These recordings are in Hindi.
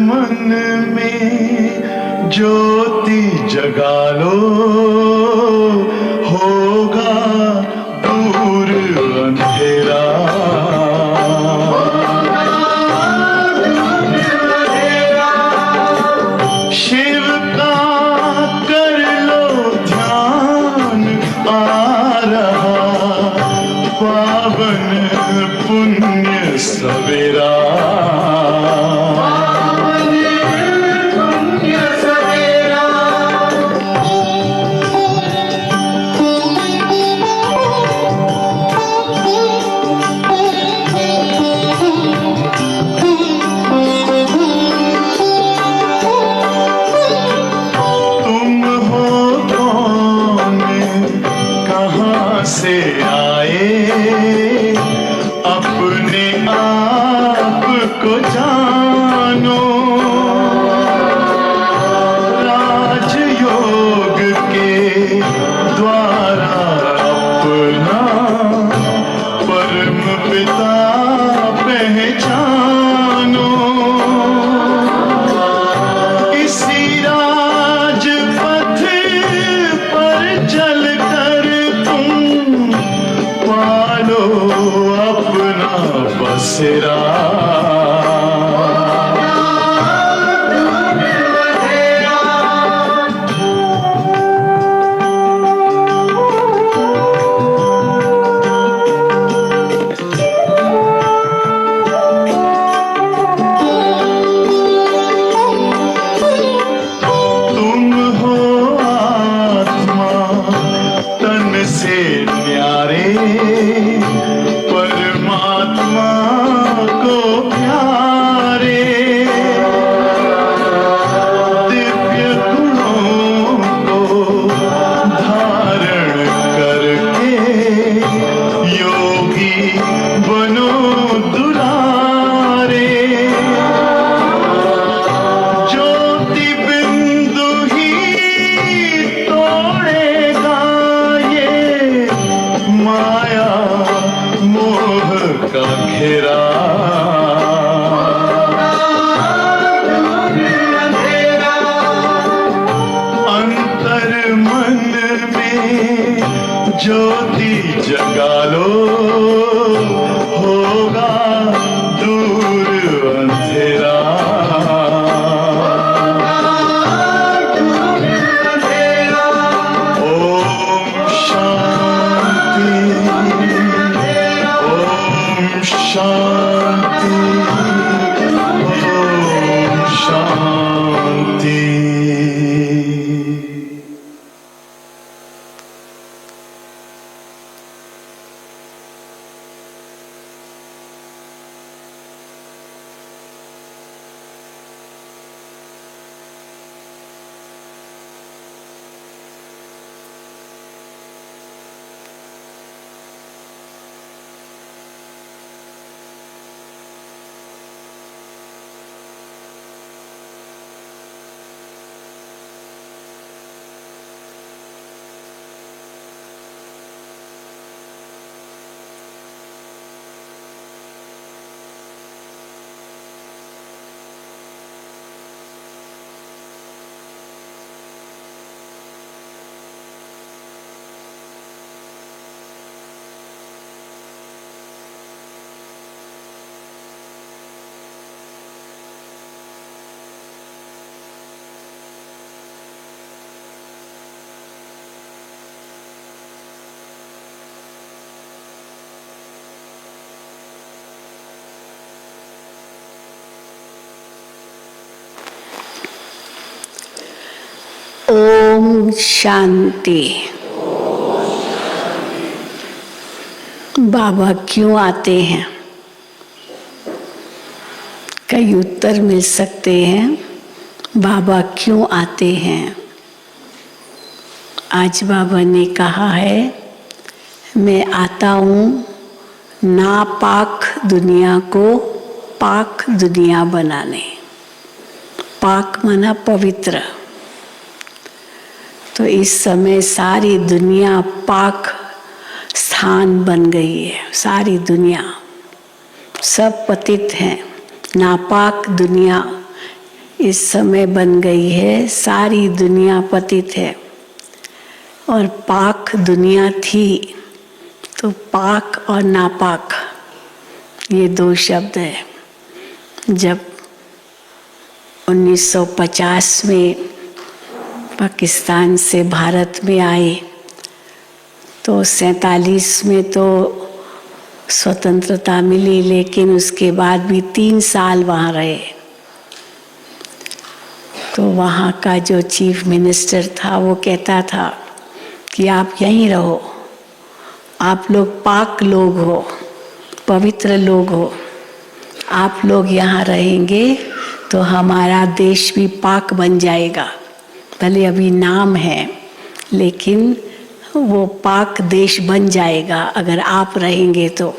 मन में ज्योति जगा लो, होगा दूर अंधेरा। शिव का कर लो ध्यान, आ रहा पावन पुण्य सवेरा। से आए अपने आप को जानो, राजयोग के द्वारा अपना परम पिता पहचानो। इसी राजपथ पर चलकर पालो अपना बसेरा। तुम हो आत्मा तन से न्यारे, परमात्मा को प्यारे। दिव्य गुणों को धारण करके योगी बनो दुलारे। ज्योति बिंदु ही तोड़ेगा ये माया मोह का घेरा। अंतर मन में ज्योति जगा लो, होगा दूर अंधेरा। ओम शांति, ओम शांति, ओम शांति। ओम शांति। बाबा क्यों आते हैं? कई उत्तर मिल सकते हैं। बाबा क्यों आते हैं? आज बाबा ने कहा है, मैं आता हूँ नापाक दुनिया को पाक दुनिया बनाने। पाक माना पवित्र। तो इस समय सारी दुनिया पाक स्थान बन गई है। सारी दुनिया सब पतित हैं। नापाक दुनिया इस समय बन गई है, सारी दुनिया पतित है। और पाक दुनिया थी, तो पाक और नापाक ये दो शब्द है। जब 1950 में पाकिस्तान से भारत में आए तो 47 में तो स्वतंत्रता मिली, लेकिन उसके बाद भी 3 साल वहाँ रहे। तो वहाँ का जो चीफ मिनिस्टर था वो कहता था कि आप यहीं रहो, आप लोग पाक लोग हो, पवित्र लोग हो, आप लोग यहाँ रहेंगे तो हमारा देश भी पाक बन जाएगा। भले अभी नाम है, लेकिन वो पाक देश बन जाएगा अगर आप रहेंगे तो।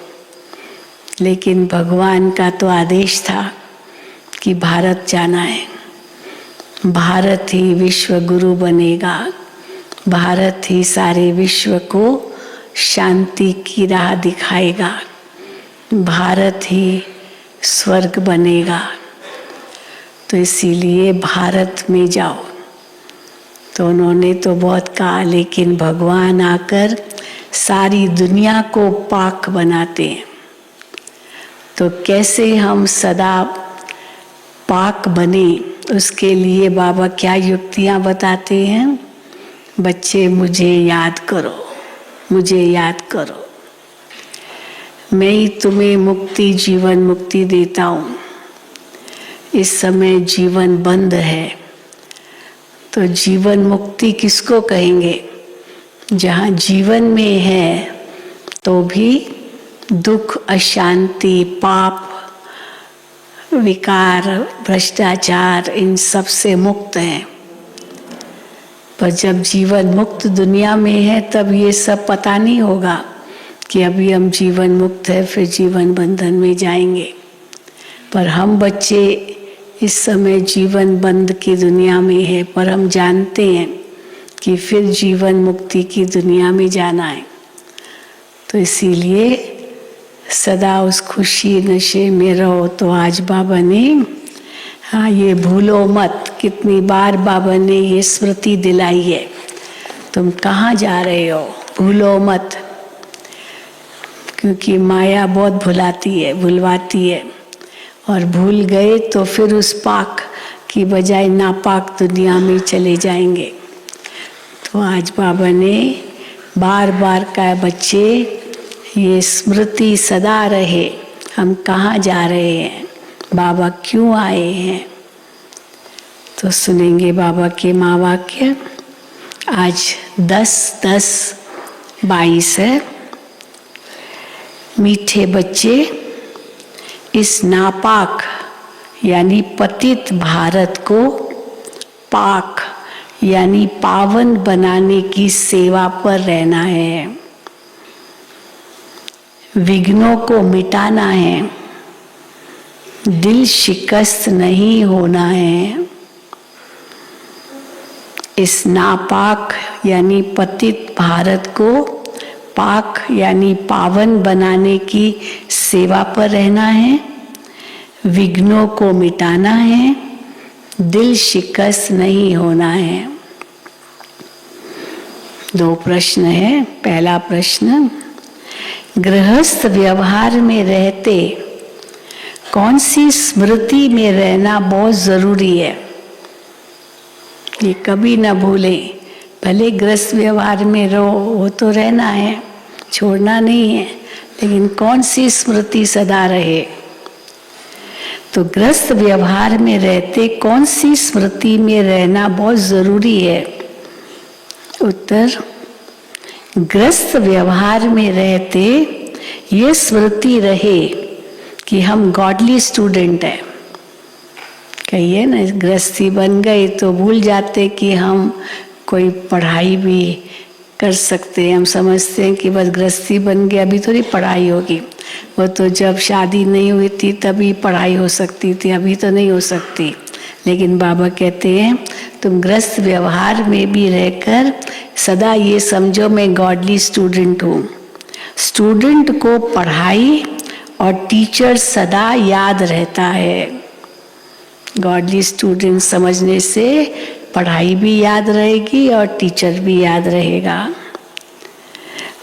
लेकिन भगवान का तो आदेश था कि भारत जाना है, भारत ही विश्व गुरु बनेगा, भारत ही सारे विश्व को शांति की राह दिखाएगा, भारत ही स्वर्ग बनेगा। तो इसीलिए भारत में जाओ। तो उन्होंने तो बहुत कहा, लेकिन भगवान आकर सारी दुनिया को पाक बनाते हैं। तो कैसे हम सदा पाक बने, उसके लिए बाबा क्या युक्तियाँ बताते हैं। बच्चे मुझे याद करो, मुझे याद करो, मैं ही तुम्हें मुक्ति, जीवन मुक्ति देता हूँ। इस समय जीवन बंद है, तो जीवन मुक्ति किसको कहेंगे। जहाँ जीवन में है तो भी दुख, अशांति, पाप, विकार, भ्रष्टाचार, इन सब से मुक्त हैं। पर जब जीवन मुक्त दुनिया में है तब ये सब पता नहीं होगा कि अभी हम जीवन मुक्त है, फिर जीवन बंधन में जाएंगे। पर हम बच्चे इस समय जीवन बंद की दुनिया में है, पर हम जानते हैं कि फिर जीवन मुक्ति की दुनिया में जाना है। तो इसीलिए सदा उस खुशी नशे में रहो। तो आज बाबा ने, हाँ, ये भूलो मत, कितनी बार बाबा ने ये स्मृति दिलाई है, तुम कहाँ जा रहे हो, भूलो मत। क्योंकि माया बहुत भुलाती है, भुलवाती है, और भूल गए तो फिर उस पाक की बजाय नापाक दुनिया में चले जाएंगे। तो आज बाबा ने बार बार कहा, बच्चे ये स्मृति सदा रहे, हम कहाँ जा रहे हैं, बाबा क्यों आए हैं। तो सुनेंगे बाबा के महावाक्य। आज 10-10-22 है। मीठे बच्चे, इस नापाक यानी पतित भारत को पाक यानी पावन बनाने की सेवा पर रहना है, विघ्नों को मिटाना है, दिल शिकस्त नहीं होना है। इस नापाक यानी पतित भारत को पाक यानी पावन बनाने की सेवा पर रहना है, विघ्नों को मिटाना है, दिल शिकस्त नहीं होना है। 2 प्रश्न है। पहला प्रश्न, गृहस्थ व्यवहार में रहते कौन सी स्मृति में रहना बहुत जरूरी है। ये कभी ना भूलें। भले गृहस्थ व्यवहार में रहो, वो तो रहना है, छोड़ना नहीं है, लेकिन कौन सी स्मृति सदा रहे। तो गृहस्थ व्यवहार में रहते कौन सी स्मृति में रहना बहुत जरूरी है। उत्तर, गृहस्थ व्यवहार में रहते ये स्मृति रहे कि हम गॉडली स्टूडेंट हैं। कहिए ना, गृहस्थी बन गई तो भूल जाते कि हम कोई पढ़ाई भी कर सकते हैं। हम समझते हैं कि बस गृहस्थी बन गई, अभी थोड़ी पढ़ाई होगी। वो तो जब शादी नहीं हुई थी तभी पढ़ाई हो सकती थी, अभी तो नहीं हो सकती। लेकिन बाबा कहते हैं तुम गृहस्थ व्यवहार में भी रहकर सदा ये समझो मैं गॉडली स्टूडेंट हूँ। स्टूडेंट को पढ़ाई और टीचर सदा याद रहता है। गॉडली स्टूडेंट समझने से पढ़ाई भी याद रहेगी और टीचर भी याद रहेगा।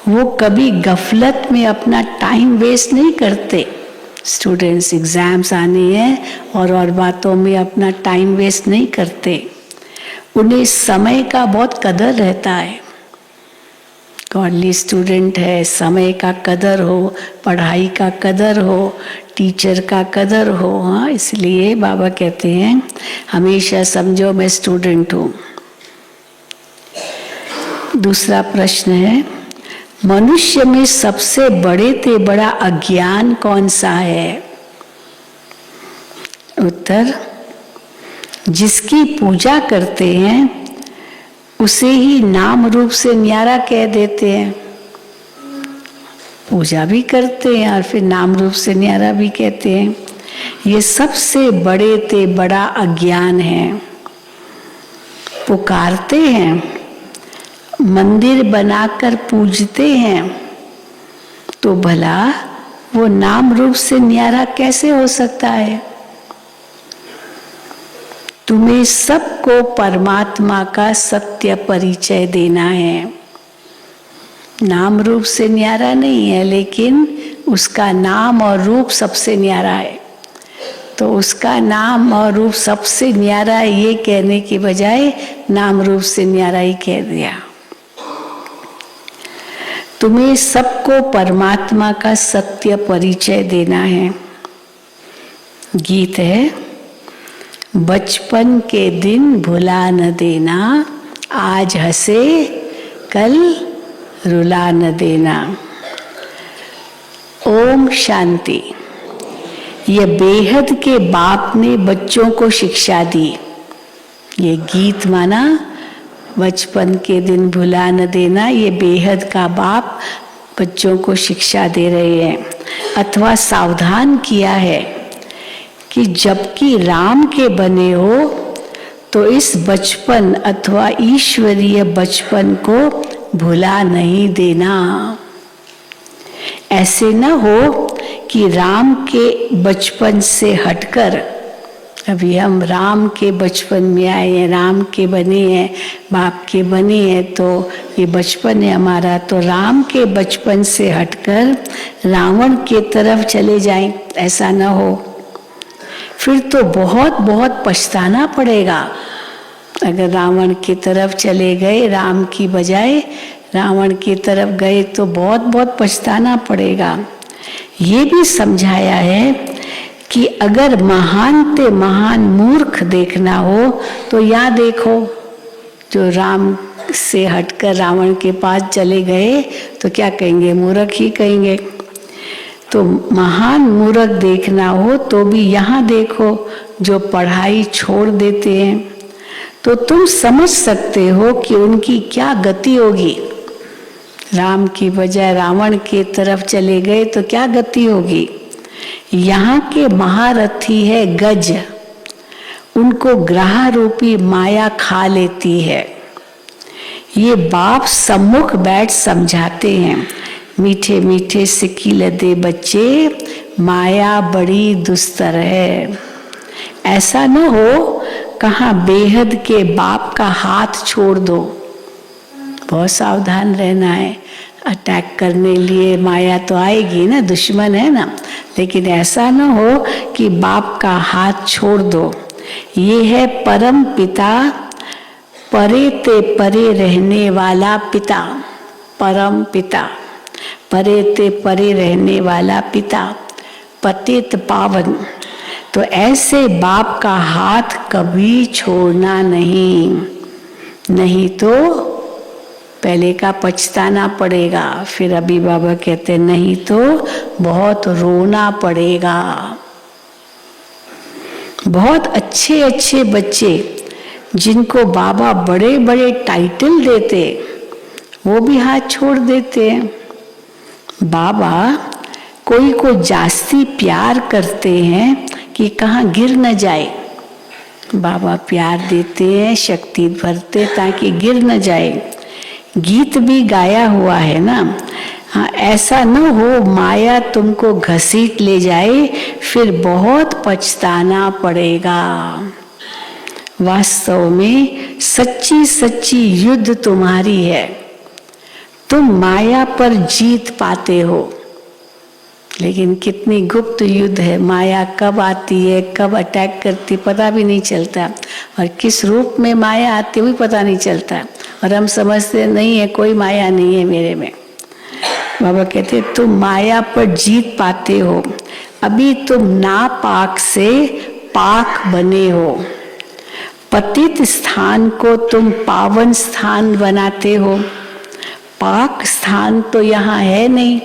वो कभी गफलत में अपना टाइम वेस्ट नहीं करते। स्टूडेंट्स एग्जाम्स आने हैं और बातों में अपना टाइम वेस्ट नहीं करते। उन्हें समय का बहुत कदर रहता है। गॉडली स्टूडेंट है, समय का कदर हो, पढ़ाई का कदर हो, टीचर का कदर हो। हाँ, इसलिए बाबा कहते हैं हमेशा समझो मैं स्टूडेंट हूँ। दूसरा प्रश्न है, मनुष्य में सबसे बड़े से बड़ा अज्ञान कौन सा है? उत्तर, जिसकी पूजा करते हैं उसे ही नाम रूप से न्यारा कह देते हैं। पूजा भी करते हैं और फिर नाम रूप से न्यारा भी कहते हैं। ये सबसे बड़े से बड़ा अज्ञान है। पुकारते हैं, मंदिर बनाकर पूजते हैं, तो भला वो नाम रूप से न्यारा कैसे हो सकता है? तुम्हें सबको परमात्मा का सत्य परिचय देना है। नाम रूप से न्यारा नहीं है, लेकिन उसका नाम और रूप सबसे न्यारा है। तो उसका नाम और रूप सबसे न्यारा है, ये कहने की बजाय नाम रूप से न्यारा ही कह दिया। तुम्हें सबको परमात्मा का सत्य परिचय देना है। गीत है, बचपन के दिन भुला न देना, आज हंसे कल रुला न देना। ओम शांति। ये बेहद के बाप ने बच्चों को शिक्षा दी। ये गीत माना बचपन के दिन भुला न देना, ये बेहद का बाप बच्चों को शिक्षा दे रहे हैं अथवा सावधान किया है कि जबकि राम के बने हो तो इस बचपन अथवा ईश्वरीय बचपन को भुला नहीं देना। ऐसे न हो कि राम के बचपन से हटकर, अभी हम राम के बचपन में आए हैं, राम के बने हैं, बाप के बने हैं, तो ये बचपन है हमारा, तो राम के बचपन से हटकर रावण के तरफ चले जाएं। ऐसा न हो, फिर तो बहुत बहुत पछताना पड़ेगा। अगर रावण की तरफ चले गए, राम की बजाय रावण की तरफ गए, तो बहुत बहुत पछताना पड़ेगा। ये भी समझाया है कि अगर महान ते महान मूर्ख देखना हो तो यहाँ देखो, जो राम से हटकर रावण के पास चले गए तो क्या कहेंगे? मूर्ख ही कहेंगे। तो महान मूर्ख देखना हो तो भी यहाँ देखो, जो पढ़ाई छोड़ देते हैं, तो तुम समझ सकते हो कि उनकी क्या गति होगी। राम की बजाय रावण की तरफ चले गए तो क्या गति होगी। यहाँ के महारथी है गज, उनको ग्रह रूपी माया खा लेती है। ये बाप सम्मुख बैठ समझाते हैं, मीठे मीठे सिक्की लदे बच्चे, माया बड़ी दुस्तर है। ऐसा न हो कहाँ बेहद के बाप का हाथ छोड़ दो। बहुत सावधान रहना है। अटैक करने लिए माया तो आएगी ना, दुश्मन है ना, लेकिन ऐसा न हो कि बाप का हाथ छोड़ दो। ये है परम पिता, परे ते परे रहने वाला पिता। परम पिता, परे ते परे रहने वाला पिता, पतित पावन। तो ऐसे बाप का हाथ कभी छोड़ना नहीं तो पहले का पछताना पड़ेगा। फिर अभी बाबा कहते नहीं तो बहुत रोना पड़ेगा। बहुत अच्छे अच्छे बच्चे जिनको बाबा बड़े बड़े टाइटल देते, वो भी हाथ छोड़ देते हैं। बाबा कोई को जास्ती प्यार करते हैं कि कहाँ गिर न जाए। बाबा प्यार देते हैं, शक्ति भरते ताकि गिर न जाए। गीत भी गाया हुआ है ना, हाँ, ऐसा न हो माया तुमको घसीट ले जाए, फिर बहुत पछताना पड़ेगा। वास्तव में सच्ची सच्ची युद्ध तुम्हारी है। तुम माया पर जीत पाते हो, लेकिन कितनी गुप्त युद्ध है। माया कब आती है, कब अटैक करती, पता भी नहीं चलता, और किस रूप में माया आती है भी पता नहीं चलता। और हम समझते नहीं है, कोई माया नहीं है मेरे में। बाबा कहते तुम माया पर जीत पाते हो, अभी तुम नापाक से पाक बने हो। पतित स्थान को तुम पावन स्थान बनाते हो। पाक स्थान तो यहाँ है नहीं।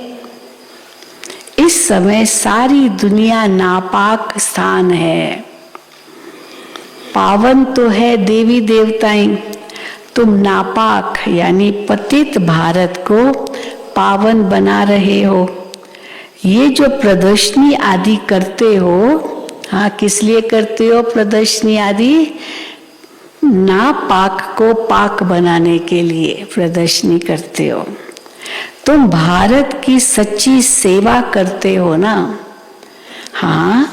इस समय सारी दुनिया नापाक स्थान है। पावन तो है देवी देवताएं, तुम नापाक यानी पतित भारत को पावन बना रहे हो। ये जो प्रदर्शनी आदि करते हो, हाँ, किस लिए करते हो प्रदर्शनी आदि? नापाक को पाक बनाने के लिए प्रदर्शनी करते हो। तुम भारत की सच्ची सेवा करते हो ना। हाँ,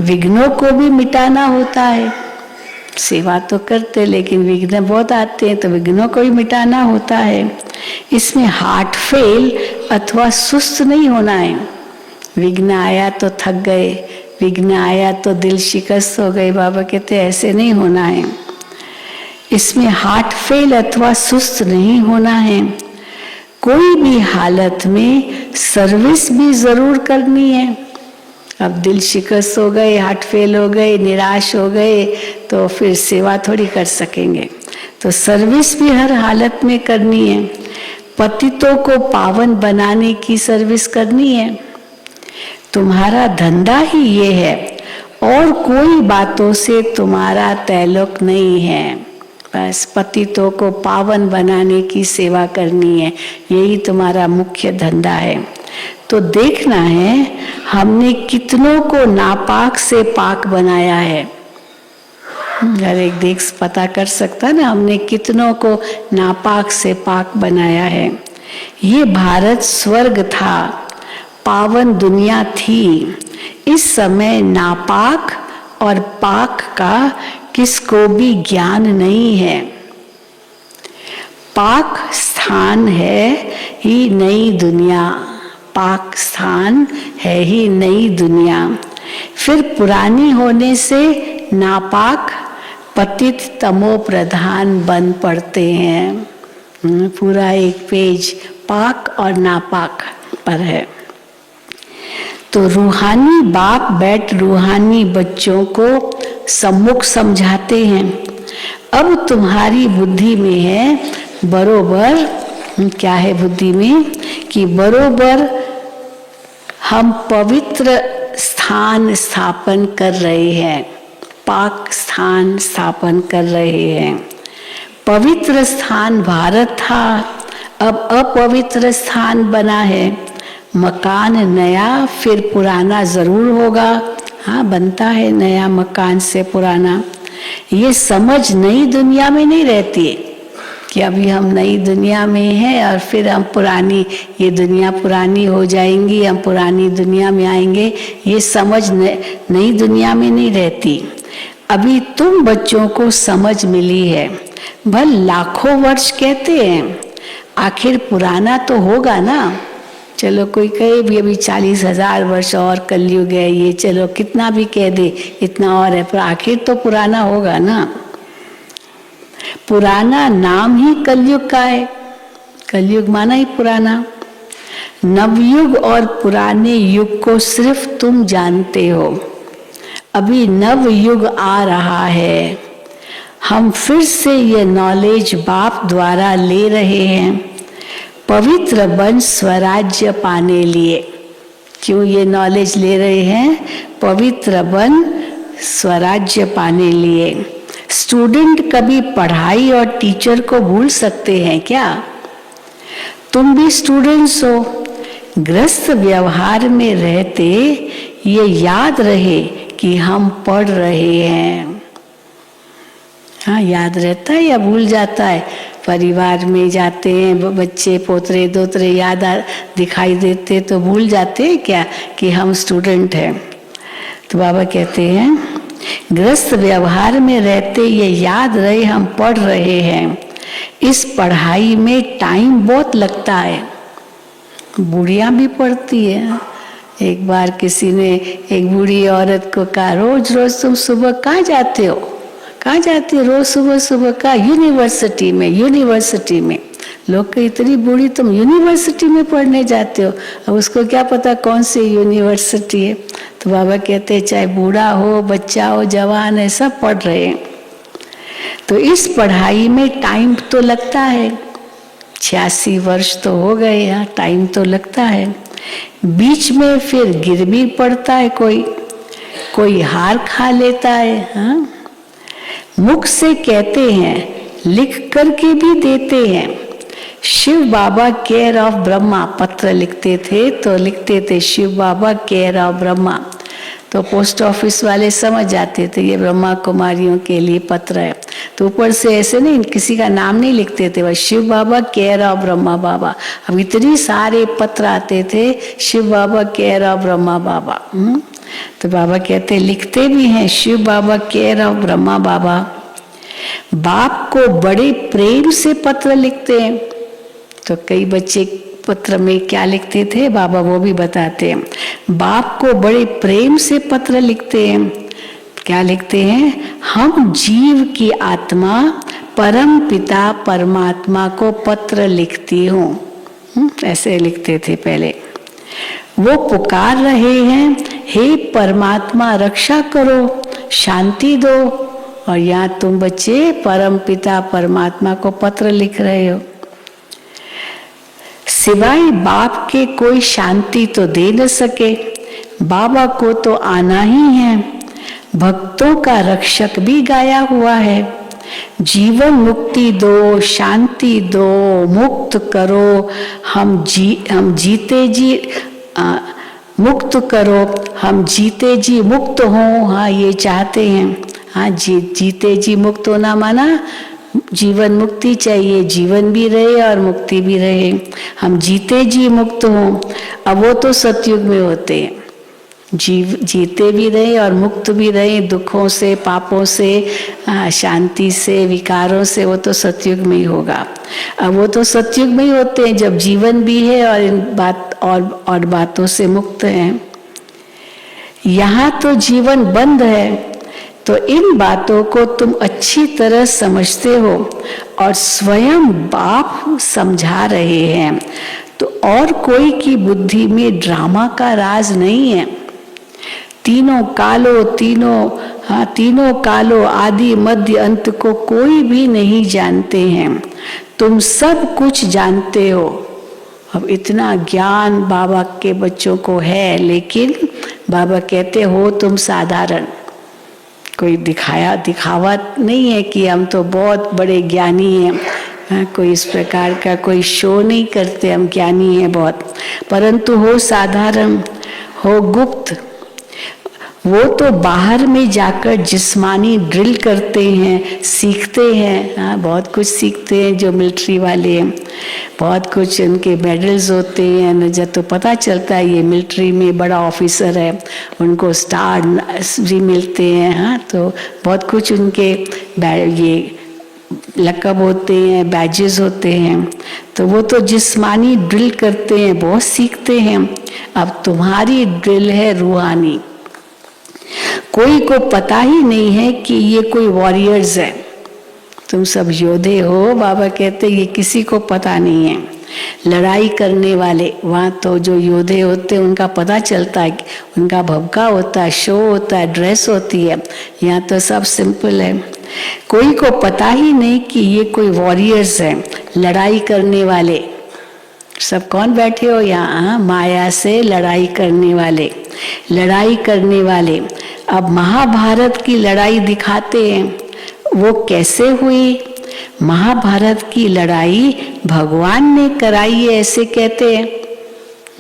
विघ्नों को भी मिटाना होता है। सेवा तो करते, लेकिन विघ्न बहुत आते हैं, तो विघ्नों को भी मिटाना होता है। इसमें हार्ट फेल अथवा सुस्त नहीं होना है। विघ्न आया तो थक गए, विघ्न आया तो दिल शिकस्त हो गए, बाबा कहते ऐसे नहीं होना है। इसमें हार्ट फेल अथवा सुस्त नहीं होना है। कोई भी हालत में सर्विस भी जरूर करनी है। अब दिल शिकस्त हो गए, हार्ट फेल हो गए, निराश हो गए, तो फिर सेवा थोड़ी कर सकेंगे। तो सर्विस भी हर हालत में करनी है। पतितों को पावन बनाने की सर्विस करनी है। तुम्हारा धंधा ही ये है, और कोई बातों से तुम्हारा ताल्लुक नहीं है। बस पतितों को पावन बनाने की सेवा करनी है, यही तुम्हारा मुख्य धंधा है। तो देखना है हमने कितनों को नापाक से पाक बनाया है। हर एक देख पता कर सकता ना, हमने कितनों को नापाक से पाक बनाया है। ये भारत स्वर्ग था, पावन दुनिया थी। इस समय नापाक और पाक का किसको भी ज्ञान नहीं है। पाक स्थान है ही नई दुनिया, पाक स्थान है ही नई दुनिया। फिर पुरानी होने से नापाक पतित तमो प्रधान बन पड़ते हैं। पूरा एक पेज पाक और नापाक पर है। तो रूहानी बाप बैठ रूहानी बच्चों को सम्मुख समझाते हैं। अब तुम्हारी बुद्धि में है बरोबर, क्या है बुद्धि में, कि बरोबर हम पवित्र स्थान स्थापन कर रहे हैं, पाक स्थान स्थापन कर रहे हैं। पवित्र स्थान भारत था, अब अपवित्र स्थान बना है। मकान नया फिर पुराना जरूर होगा। हाँ, बनता है नया मकान से पुराना। ये समझ नई दुनिया में नहीं रहती कि अभी हम नई दुनिया में हैं और फिर हम पुरानी, ये दुनिया पुरानी हो जाएंगी, हम पुरानी दुनिया में आएंगे। ये समझ नई दुनिया में नहीं रहती। अभी तुम बच्चों को समझ मिली है। भल लाखों वर्ष कहते हैं, आखिर पुराना तो होगा ना। चलो कोई कहे भी अभी 40,000 वर्ष और कलयुग है, ये चलो कितना भी कह दे इतना और है, पर आखिर तो पुराना होगा ना। पुराना नाम ही कलयुग का है, कलयुग माना ही पुराना। नवयुग और पुराने युग को सिर्फ तुम जानते हो। अभी नव युग आ रहा है। हम फिर से ये नॉलेज बाप द्वारा ले रहे हैं, पवित्र बन स्वराज्य पाने लिए। क्यों ये नॉलेज ले रहे हैं? पवित्र बन स्वराज्य पाने लिए। स्टूडेंट कभी पढ़ाई और टीचर को भूल सकते हैं क्या? तुम भी स्टूडेंट्स हो। ग्रस्त व्यवहार में रहते ये याद रहे कि हम पढ़ रहे हैं। हाँ, याद रहता है या भूल जाता है? परिवार में जाते हैं, बच्चे पोतरे दोतरे दिखाई देते तो भूल जाते हैं क्या कि हम स्टूडेंट हैं। तो बाबा कहते हैं गृहस्थ व्यवहार में रहते ये याद रहे हम पढ़ रहे हैं। इस पढ़ाई में टाइम बहुत लगता है। बूढ़ियां भी पढ़ती है। एक बार किसी ने एक बूढ़ी औरत को कहा, रोज रोज तुम सुबह कहाँ जाते हो? कहाँ जाती हो रोज सुबह सुबह? का यूनिवर्सिटी में। यूनिवर्सिटी में लोग कहे इतनी बूढ़ी तुम यूनिवर्सिटी में पढ़ने जाते हो? अब उसको क्या पता कौन सी यूनिवर्सिटी है। तो बाबा कहते हैं चाहे बूढ़ा हो, बच्चा हो, जवान है, सब पढ़ रहे हैं। तो इस पढ़ाई में टाइम तो लगता है। 86 वर्ष तो हो गए, यहाँ टाइम तो लगता है। बीच में फिर गिर भी पड़ता है, कोई हार खा लेता है। हाँ, मुख से कहते हैं, लिख करके भी देते हैं। शिव बाबा केयर ऑफ ब्रह्मा पत्र लिखते थे, तो लिखते थे शिव बाबा केयर ऑफ ब्रह्मा। तो पोस्ट ऑफिस वाले समझ जाते थे ये ब्रह्मा कुमारियों के लिए पत्र है। तो ऊपर से ऐसे नहीं, किसी का नाम नहीं लिखते थे, बस शिव बाबा केयर ऑफ ब्रह्मा बाबा। अब इतनी सारे पत्र आते थे, शिव बाबा केयर ऑफ ब्रह्मा बाबा। तो बाबा कहते लिखते भी हैं शिव बाबा केयर ऑफ ब्रह्मा बाबा। बाप को बड़े प्रेम से पत्र लिखते हैं। तो कई बच्चे पत्र में क्या लिखते थे बाबा वो भी बताते हैं। बाप को बड़े प्रेम से पत्र लिखते हैं। क्या लिखते हैं? हम जीव की आत्मा परम पिता परमात्मा को पत्र लिखती हूँ। ऐसे लिखते थे पहले। वो पुकार रहे हैं, हे परमात्मा रक्षा करो, शांति दो। और यहाँ तुम बच्चे परम पिता परमात्मा को पत्र लिख रहे हो। सिवाय बाप के कोई शांति तो दे न सके, बाबा को तो आना ही है। भक्तों का रक्षक भी गाया हुआ है। जीवन मुक्ति दो, शांति दो, मुक्त करो, हम जीते जी मुक्त करो, हम जीते जी मुक्त हों। हाँ, ये चाहते हैं। हाँ, जीते जी मुक्त होना माना जीवन मुक्ति चाहिए, जीवन भी रहे और मुक्ति भी रहे। हम जीते जी मुक्त हों। अब वो तो सतयुग में होते हैं, जीते भी रहे और मुक्त भी रहे, दुखों से, पापों से, शांति से, विकारों से। वो तो सतयुग में ही होगा। अब वो तो सतयुग में ही होते हैं जब जीवन भी है और इन बातों से मुक्त हैं। यहाँ तो जीवन बंद है, तो इन बातों को तुम अच्छी तरह समझते हो और स्वयं बाप समझा रहे हैं। तो और कोई की बुद्धि में ड्रामा का राज नहीं है। तीनों कालों आदि मध्य अंत को कोई भी नहीं जानते हैं। तुम सब कुछ जानते हो। अब इतना ज्ञान बाबा के बच्चों को है, लेकिन बाबा कहते हो तुम साधारण। कोई दिखावा नहीं है कि हम तो बहुत बड़े ज्ञानी हैं। कोई इस प्रकार का कोई शो नहीं करते, हम ज्ञानी हैं बहुत, परंतु हो साधारण, हो गुप्त। वो तो बाहर में जाकर जिस्मानी ड्रिल करते हैं, सीखते हैं। हाँ, बहुत कुछ सीखते हैं जो मिलिट्री वाले हैं। बहुत कुछ उनके मेडल्स होते हैं, जब तो पता चलता है ये मिलिट्री में बड़ा ऑफिसर है, उनको स्टार भी मिलते हैं। हाँ, तो बहुत कुछ उनके ये लक़ब होते हैं, बैजेस होते हैं। तो वो तो जिस्मानी ड्रिल करते हैं, बहुत सीखते हैं। अब तुम्हारी ड्रिल है रूहानी। कोई को पता ही नहीं है कि ये कोई वॉरियर्स है, तुम सब योद्धे हो। बाबा कहते ये किसी को पता नहीं है। लड़ाई करने वाले वहाँ तो जो योद्धे होते हैं उनका पता चलता है, उनका भभका होता है, शो होता है, ड्रेस होती है। यहाँ तो सब सिंपल है। कोई को पता ही नहीं कि ये कोई वॉरियर्स है, लड़ाई करने वाले। सब कौन बैठे हो यहाँ? माया से लड़ाई करने वाले। अब महाभारत की लड़ाई दिखाते हैं, वो कैसे हुई? महाभारत की लड़ाई भगवान ने कराई है, ऐसे कहते हैं।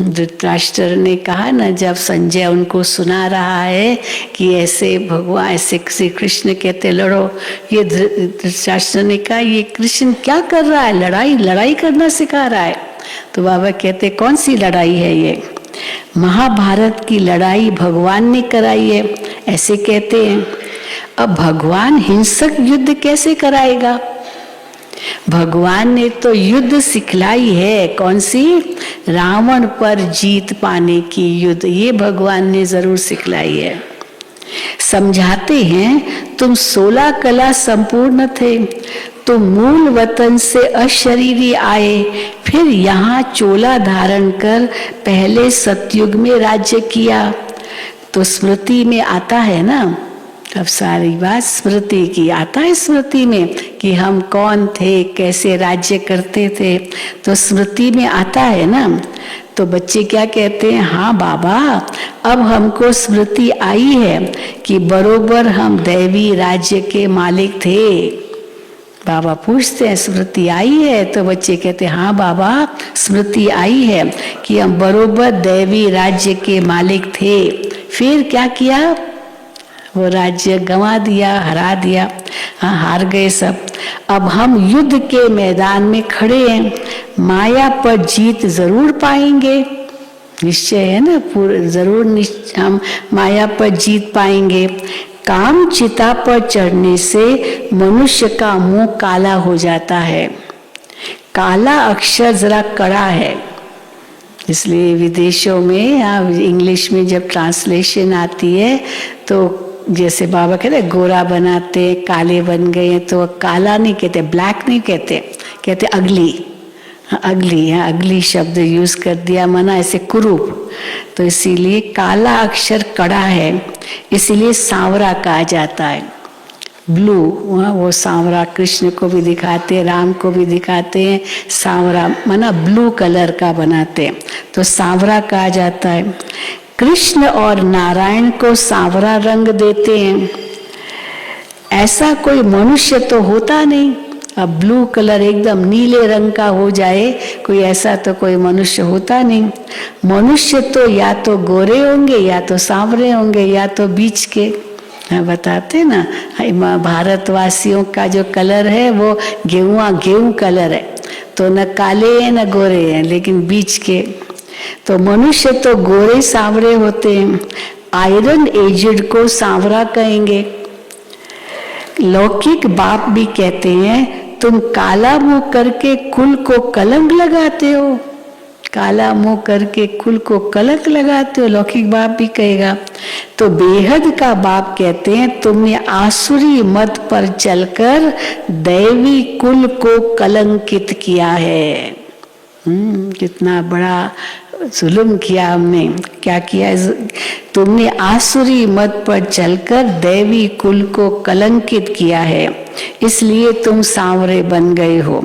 धृतराष्ट्र ने कहा ना, जब संजय उनको सुना रहा है कि ऐसे भगवान, ऐसे श्री कृष्ण कहते लड़ो, ये धृतराष्ट्र ने कहा ये कृष्ण क्या कर रहा है, लड़ाई करना सिखा रहा है। तो बाबा कहते कौन सी लड़ाई है ये? महाभारत की लड़ाई भगवान ने कराई है, ऐसे कहते हैं। अब भगवान हिंसक युद्ध कैसे कराएगा? भगवान ने तो युद्ध सिखलाई है, कौन सी? रावण पर जीत पाने की युद्ध, ये भगवान ने जरूर सिखलाई है। समझाते हैं तुम 16 कला संपूर्ण थे, तुम मूल वतन से अशरीरी आए, फिर यहाँ चोला धारण कर पहले सतयुग में राज्य किया। तो स्मृति में आता है ना, अब सारी बात स्मृति की आता है, स्मृति में कि हम कौन थे, कैसे राज्य करते थे, तो स्मृति में आता है ना। तो बच्चे क्या कहते हैं, हाँ बाबा अब हमको स्मृति आई है कि बरोबर हम दैवी राज्य के मालिक थे। बाबा पूछते हैं स्मृति आई है? तो बच्चे कहते हैं हाँ बाबा स्मृति आई है कि हम बरोबर दैवी राज्य के मालिक थे। फिर क्या किया? वो राज्य गंवा दिया, हरा दिया, हाँ हार गए सब। अब हम युद्ध के मैदान में खड़े हैं, माया पर जीत जरूर पाएंगे, निश्चय है ना, जरूर हम माया पर जीत पाएंगे। काम चिता पर चढ़ने से मनुष्य का मुंह काला हो जाता है। काला अक्षर जरा कड़ा है, इसलिए विदेशों में इंग्लिश में जब ट्रांसलेशन आती है तो जैसे बाबा कहते गोरा बनाते, काले बन गए, तो काला नहीं कहते, ब्लैक नहीं कहते, कहते अगली, अगली, अगली शब्द यूज कर दिया, मना ऐसे कुरूप। तो इसीलिए काला अक्षर कड़ा है, इसीलिए सांवरा कहा जाता है। ब्लू, वो सांवरा कृष्ण को भी दिखाते हैं, राम को भी दिखाते हैं, सांवरा मना ब्लू कलर का बनाते हैं, तो सांवरा कहा जाता है। कृष्ण और नारायण को सांवरा रंग देते हैं, ऐसा कोई मनुष्य तो होता नहीं। अब ब्लू कलर एकदम नीले रंग का हो जाए कोई, ऐसा तो कोई मनुष्य होता नहीं। मनुष्य तो या तो गोरे होंगे, या तो सांवरे होंगे, या तो बीच के। बताते ना, भारतवासियों का जो कलर है वो गेहूं कलर है, तो न काले हैं न गोरे हैं, लेकिन बीच के। तो मनुष्य तो गोरे सांवरे होते हैं, आयरन एजेड को सांवरा कहेंगे। लौकिक बाप भी कहते हैं तुम काला मुंह करके कुल को कलंक लगाते हो, काला मुंह करके कुल को कलंक लगाते हो, लौकिक बाप भी कहेगा। तो बेहद का बाप कहते हैं तुमने आसुरी मत पर चलकर दैवी कुल को कलंकित किया है। कितना बड़ा जुल्म किया हमने, क्या किया? तुमने आसुरी मत पर चलकर दैवी कुल को कलंकित किया है, इसलिए तुम सांवरे बन गए हो।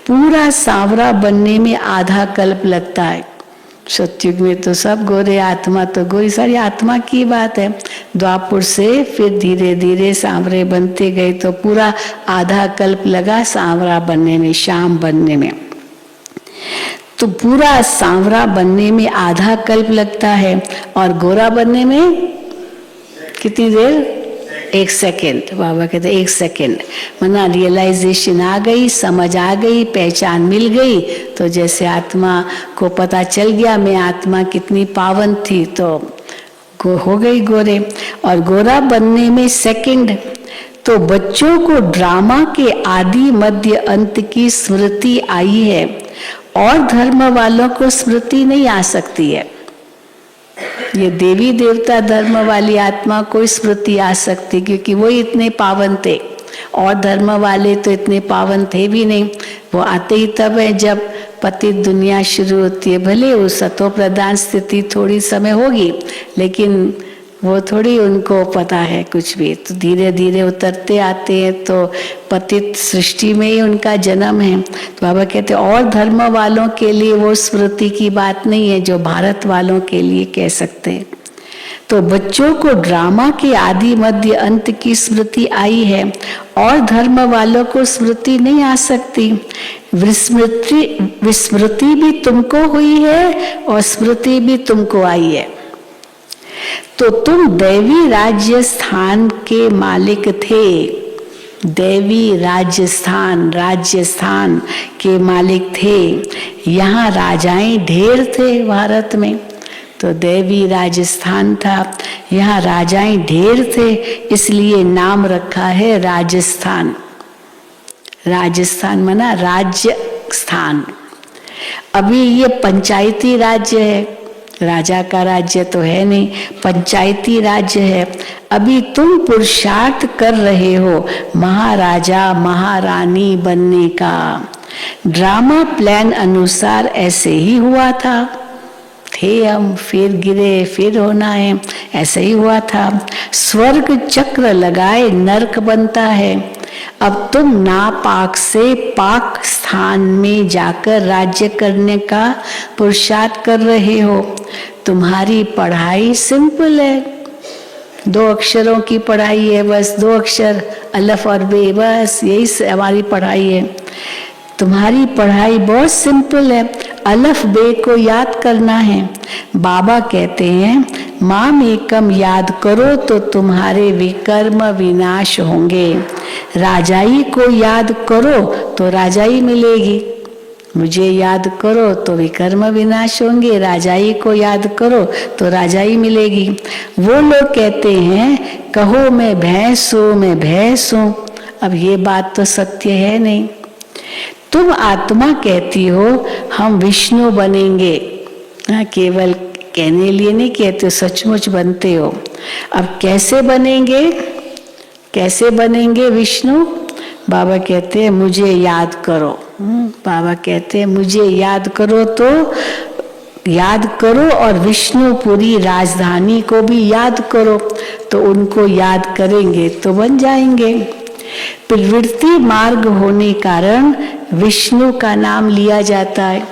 पूरा सांवरा बनने में आधा कल्प लगता है। सतयुग में तो सब गोरे, आत्मा तो गोरी, सारी आत्मा की बात है। द्वापुर से फिर धीरे धीरे सांवरे बनते गए, तो पूरा आधा कल्प लगा सांवरा बनने में, शाम बनने में। तो पूरा सांवरा बनने में आधा कल्प लगता है, और गोरा बनने में कितनी देर? 1 सेकेंड। बाबा कहते 1 सेकेंड, मना रियलाइजेशन आ गई, समझ आ गई, पहचान मिल गई, तो जैसे आत्मा को पता चल गया मैं आत्मा कितनी पावन थी, तो हो गई गोरे। और गोरा बनने में सेकेंड। तो बच्चों को ड्रामा के आदि मध्य अंत की स्मृति आई है, और धर्म वालों को स्मृति नहीं आ सकती है। ये देवी देवता धर्म वाली आत्मा को स्मृति आ सकती, क्योंकि वो इतने पावन थे, और धर्म वाले तो इतने पावन थे भी नहीं। वो आते ही तब है जब पतित दुनिया शुरू होती है। भले वो सतो प्रधान स्थिति थोड़ी समय होगी, लेकिन वो थोड़ी उनको पता है कुछ भी, तो धीरे धीरे उतरते आते हैं, तो पतित सृष्टि में ही उनका जन्म है। तो बाबा कहते हैं और धर्म वालों के लिए वो स्मृति की बात नहीं है जो भारत वालों के लिए कह सकते हैं। तो बच्चों को ड्रामा के आदि मध्य अंत की स्मृति आई है, और धर्म वालों को स्मृति नहीं आ सकती। विस्मृति भी तुमको हुई है और स्मृति भी तुमको आई है। तो तुम दैवी राज्य स्थान के मालिक थे, दैवी राजस्थान के मालिक थे। यहाँ राजाएं ढेर थे भारत में, तो दैवी राजस्थान था, यहाँ राजाएं ढेर थे, इसलिए नाम रखा है राजस्थान। राजस्थान माना राज्य स्थान। अभी ये पंचायती राज्य है, राजा का राज्य तो है नहीं, पंचायती राज्य है। अभी तुम पुरुषार्थ कर रहे हो महाराजा महारानी बनने का। ड्रामा प्लान अनुसार ऐसे ही हुआ था, थे हम, फिर गिरे, फिर होना है, ऐसे ही हुआ था। स्वर्ग चक्र लगाए नरक बनता है। अब तुम नापाक से पाक स्थान में जाकर राज्य करने का पुरुषार्थ कर रहे हो। तुम्हारी पढ़ाई सिंपल है, 2 अक्षरों की पढ़ाई है, बस 2 अक्षर अलफ और बे, बस यही हमारी पढ़ाई है। तुम्हारी पढ़ाई बहुत सिंपल है, अलफ बे को याद करना है। बाबा कहते हैं माम एकम याद करो तो तुम्हारे विकर्म विनाश होंगे। राजाई को याद करो तो राजाई मिलेगी। मुझे याद करो तो विकर्म विनाश होंगे, राजाई को याद करो तो राजाई मिलेगी। वो लोग कहते हैं कहो मैं भैंस हूं, मैं भैंस हूं। अब ये बात तो सत्य है नहीं। तुम आत्मा कहती हो हम विष्णु बनेंगे, केवल कहने लिए नहीं कहते, सचमुच बनते हो। अब कैसे बनेंगे, कैसे बनेंगे विष्णु? बाबा कहते हैं मुझे याद करो। बाबा कहते हैं मुझे याद करो, तो याद करो और विष्णुपुरी राजधानी को भी याद करो, तो उनको याद करेंगे तो बन जाएंगे। प्रवृत्ति मार्ग होने कारण विष्णु का नाम लिया जाता है,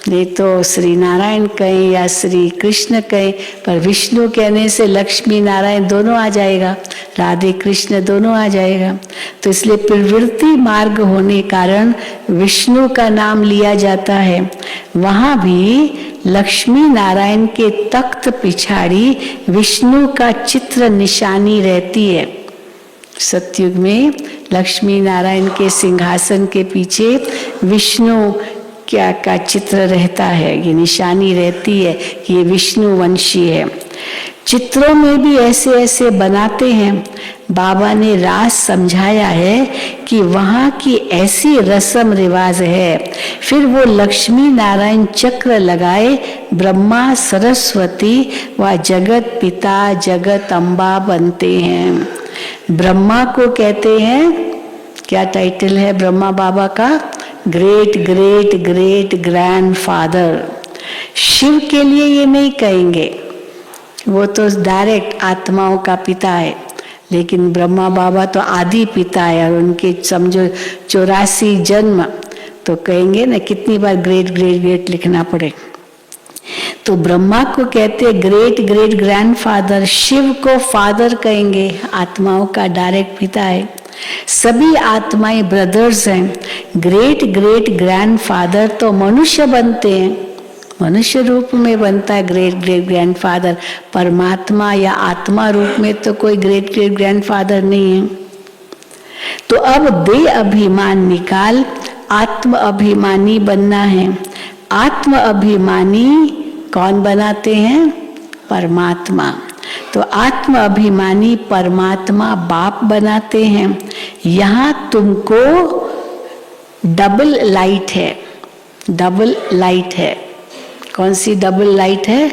नहीं तो श्री नारायण कहें या श्री कृष्ण कहें, पर विष्णु कहने से लक्ष्मी नारायण दोनों आ जाएगा, राधे कृष्ण दोनों आ जाएगा। तो इसलिए प्रवृत्ति मार्ग होने कारण विष्णु का नाम लिया जाता है। वहाँ भी लक्ष्मी नारायण के तख्त पिछाड़ी विष्णु का चित्र निशानी रहती है। सतयुग में लक्ष्मी नारायण के सिंहासन के पीछे विष्णु क्या का चित्र रहता है, ये निशानी रहती है कि ये विष्णु वंशी है। चित्रों में भी ऐसे ऐसे बनाते हैं। बाबा ने राज समझाया है कि वहाँ की ऐसी रस्म रिवाज है। फिर वो लक्ष्मी नारायण चक्र लगाए ब्रह्मा सरस्वती व जगत पिता जगत अम्बा बनते हैं। ब्रह्मा को कहते हैं, क्या टाइटल है ब्रह्मा बाबा का? Great great great grandfather. Shiv के लिए ये नहीं कहेंगे, वो तो डायरेक्ट आत्माओं का पिता है, लेकिन ब्रह्मा बाबा तो आदि पिता है और उनके समझो 84 जन्म, तो कहेंगे ना कितनी बार ग्रेट ग्रेट ग्रेट लिखना पड़े। तो ब्रह्मा को कहते हैं ग्रेट ग्रेट ग्रैंडफादर, शिव को फादर कहेंगे, आत्माओं का डायरेक्ट पिता है। सभी आत्माएं ब्रदर्स हैं। ग्रेट ग्रेट ग्रैंडफादर तो मनुष्य बनते हैं, मनुष्य रूप में बनता है ग्रेट ग्रेट ग्रैंडफादर। परमात्मा या आत्मा रूप में तो कोई ग्रेट ग्रेट ग्रैंडफादर नहीं है। तो अब दे अभिमान निकाल, आत्म अभिमानी बनना है। आत्म अभिमानी कौन बनाते हैं? परमात्मा। तो आत्म अभिमानी परमात्मा बाप बनाते हैं। यहाँ तुमको डबल लाइट है, डबल लाइट है। कौन सी डबल लाइट है?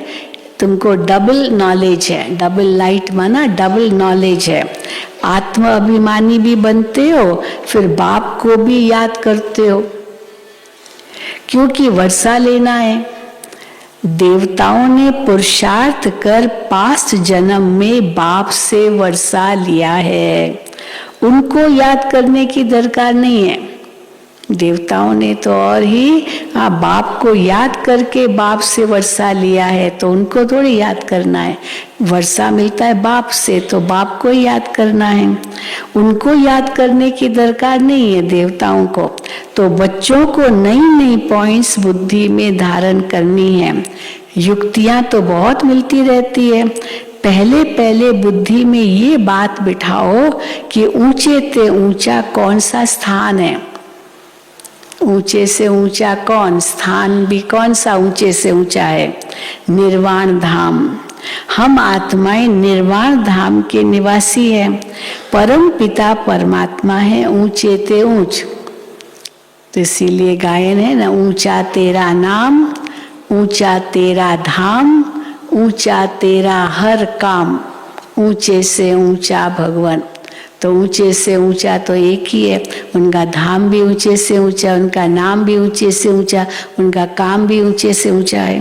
तुमको डबल नॉलेज है। डबल लाइट माना डबल नॉलेज है। आत्म अभिमानी भी बनते हो, फिर बाप को भी याद करते हो, क्योंकि वर्षा लेना है। देवताओं ने पुरुषार्थ कर पास्ट जन्म में बाप से वर्षा लिया है, उनको याद करने की दरकार नहीं है। देवताओं ने तो और ही बाप को याद करके बाप से वर्षा लिया है, तो उनको थोड़ी याद करना है। वर्षा मिलता है बाप से, तो बाप को याद करना है, उनको याद करने की दरकार नहीं है देवताओं को। तो बच्चों को नई नई पॉइंट्स बुद्धि में धारण करनी है। युक्तियां तो बहुत मिलती रहती है, पहले पहले बुद्धि में ये बात बिठाओ कि ऊंचे से ऊंचा कौन सा स्थान है। ऊंचे से ऊंचा कौन स्थान भी कौन सा ऊंचे से ऊंचा है? निर्वाण धाम। हम आत्माएं निर्वाण धाम के निवासी हैं। परम पिता परमात्मा है ऊंचे ते ऊंच। तो इसीलिए गायन है ना, ऊंचा तेरा नाम, ऊंचा तेरा धाम, ऊंचा तेरा हर काम, ऊंचे से ऊंचा भगवान। तो ऊंचे से ऊंचा तो एक ही है, उनका धाम भी ऊंचे से ऊंचा, उनका नाम भी ऊंचे से ऊंचा, उनका काम भी ऊंचे से ऊंचा है।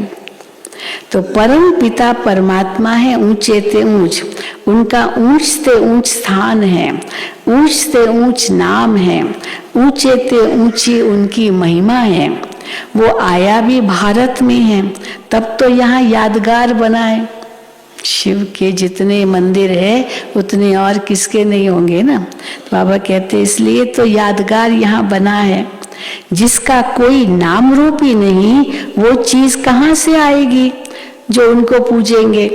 तो परम पिता परमात्मा है ऊंचे ते ऊंच, उनका ऊंच से ऊंच स्थान है, ऊंच से ऊंच नाम है, ऊंचे ते ऊंची उनकी महिमा है। वो आया भी भारत में है, तब तो यहाँ यादगार बना है। शिव के जितने मंदिर है उतने और किसके नहीं होंगे ना। तो बाबा कहते इसलिए तो यादगार यहाँ बना है। जिसका कोई नाम रूप ही नहीं, वो चीज कहाँ से आएगी जो उनको पूजेंगे?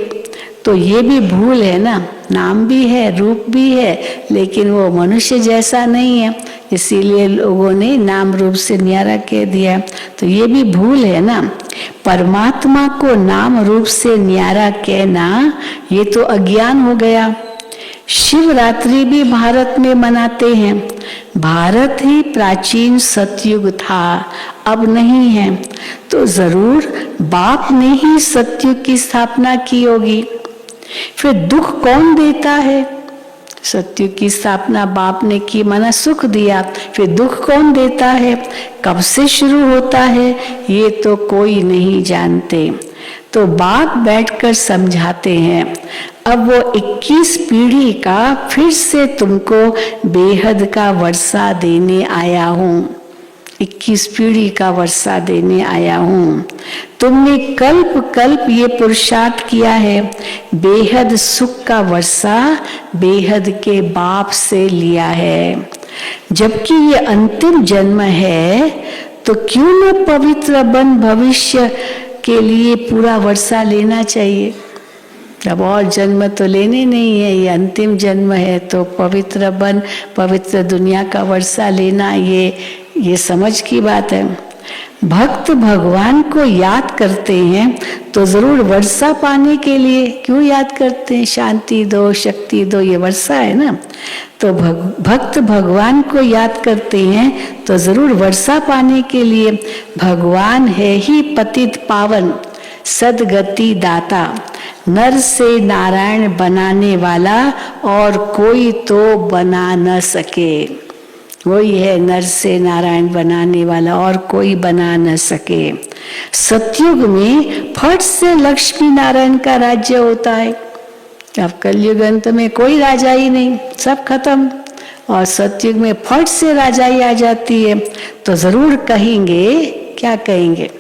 तो ये भी भूल है ना, नाम भी है रूप भी है, लेकिन वो मनुष्य जैसा नहीं है, इसीलिए लोगों ने नाम रूप से न्यारा कह दिया। तो ये भी भूल है ना। परमात्मा को नाम रूप से न्यारा कहना ये तो अज्ञान हो गया। शिवरात्रि भी भारत में मनाते हैं। भारत ही प्राचीन सतयुग था, अब नहीं है। तो जरूर बाप ने ही सतयुग की स्थापना की होगी। फिर दुख कौन देता है? सतयुग की स्थापना बाप ने की, माना सुख दिया। फिर दुख कौन देता है? कब से शुरू होता है ये तो कोई नहीं जानते। तो बाप बैठकर समझाते हैं। अब वो 21 पीढ़ी का फिर से तुमको बेहद का वर्षा देने आया हूँ। 21 पीढ़ी का वर्षा देने आया हूँ। तुमने कल्प कल्प ये पुरुषार्थ किया है, बेहद सुख का वर्षा बेहद के बाप से लिया है। जबकि ये अंतिम जन्म है, तो क्यों न पवित्र बन भविष्य के लिए पूरा वर्षा लेना चाहिए। अब और जन्म तो लेने नहीं है, ये अंतिम जन्म है, तो पवित्र बन पवित्र दुनिया का वर्षा लेना ये समझ की बात है। भक्त भगवान को याद करते हैं तो जरूर वर्षा पाने के लिए। क्यों याद करते हैं? शांति दो, शक्ति दो, ये वर्षा है ना। तो भक्त भगवान को याद करते हैं तो जरूर वर्षा पाने के लिए। भगवान है ही पतित पावन, सदगति दाता, नर से नारायण बनाने वाला, और कोई तो बना न सके। वही है नर से नारायण बनाने वाला, और कोई बना न सके। सतयुग में फट से लक्ष्मी नारायण का राज्य होता है। अब कलयुग अंत में कोई राजा ही नहीं, सब खत्म। और सतयुग में फट से राजाई आ जाती है। तो जरूर कहेंगे, क्या कहेंगे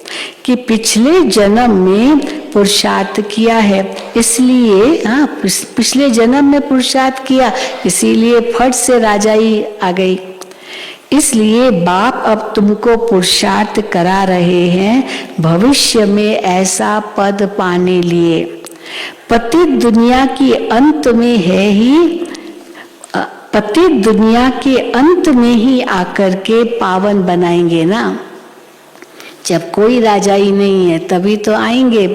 कि पिछले जन्म में पुरुषार्थ किया है, इसलिए पिछले जन्म में पुरुषार्थ किया, इसीलिए फट से राजाई आ गई। इसलिए बाप अब तुमको पुरुषार्थ करा रहे हैं भविष्य में ऐसा पद पाने लिए। पतित दुनिया के अंत में है ही, पतित दुनिया के अंत में ही आकर के पावन बनाएंगे ना। जब कोई राजा ही नहीं है तभी तो आएंगे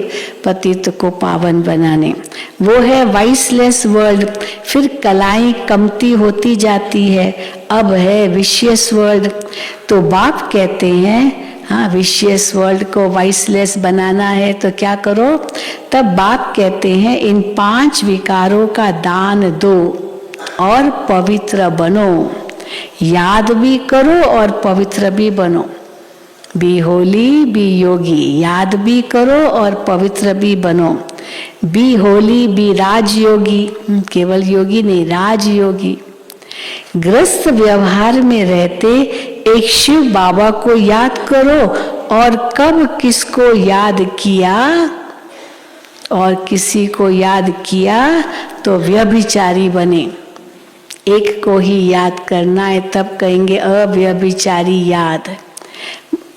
पतित को पावन बनाने। वो है वाइसलेस वर्ल्ड। फिर कलाएं कमती होती जाती है, अब है विशियस वर्ल्ड। तो बाप कहते हैं हाँ, विशियस वर्ल्ड को वाइसलेस बनाना है तो क्या करो? तब बाप कहते हैं इन 5 विकारों का दान दो और पवित्र बनो। याद भी करो और पवित्र भी बनो। बी होली बी योगी, याद भी करो और पवित्र भी बनो। बी होली बी राजयोगी, केवल योगी नहीं, राजयोगी। ग्रस्त व्यवहार में रहते एक शिव बाबा को याद करो और कब किसको याद किया और किसी को याद किया तो व्यभिचारी बने। एक को ही याद करना है तब कहेंगे अव्यभिचारी याद,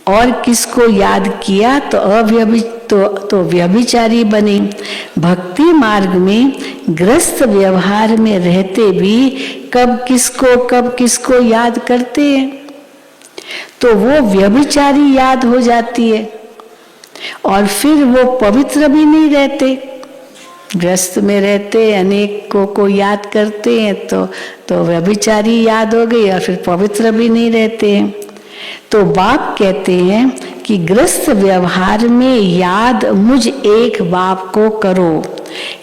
और किसको याद किया तो व्यभिचारी बने। भक्ति मार्ग में ग्रस्त व्यवहार में रहते भी कब किसको याद करते हैं तो वो व्यभिचारी याद हो जाती है, और फिर वो पवित्र भी नहीं रहते। ग्रस्त में रहते अनेक को याद करते हैं तो व्यभिचारी याद हो गई और फिर पवित्र भी नहीं रहते हैं। तो बाप कहते हैं कि ग्रस्त व्यवहार में याद मुझ एक बाप को करो।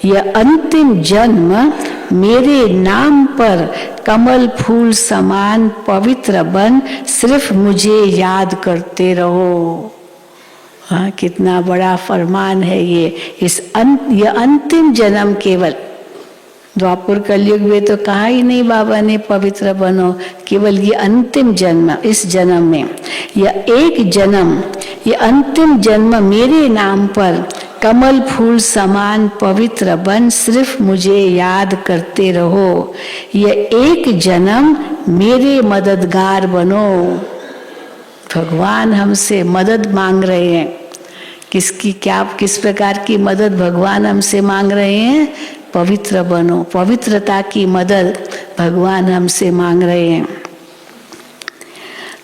यह अंतिम जन्म मेरे नाम पर कमल फूल समान पवित्र बन सिर्फ मुझे याद करते रहो। हाँ, कितना बड़ा फरमान है ये। यह अंतिम जन्म केवल द्वापर कलयुग में तो कहा ही नहीं बाबा ने पवित्र बनो, केवल ये अंतिम जन्म, इस जन्म में यह एक जन्म, ये अंतिम जन्म मेरे नाम पर कमल फूल समान पवित्र बन सिर्फ मुझे याद करते रहो। यह एक जन्म मेरे मददगार बनो। भगवान हमसे मदद मांग रहे हैं। किस प्रकार की मदद भगवान हमसे मांग रहे हैं? पवित्र बनो, पवित्रता की मदद भगवान हमसे मांग रहे हैं।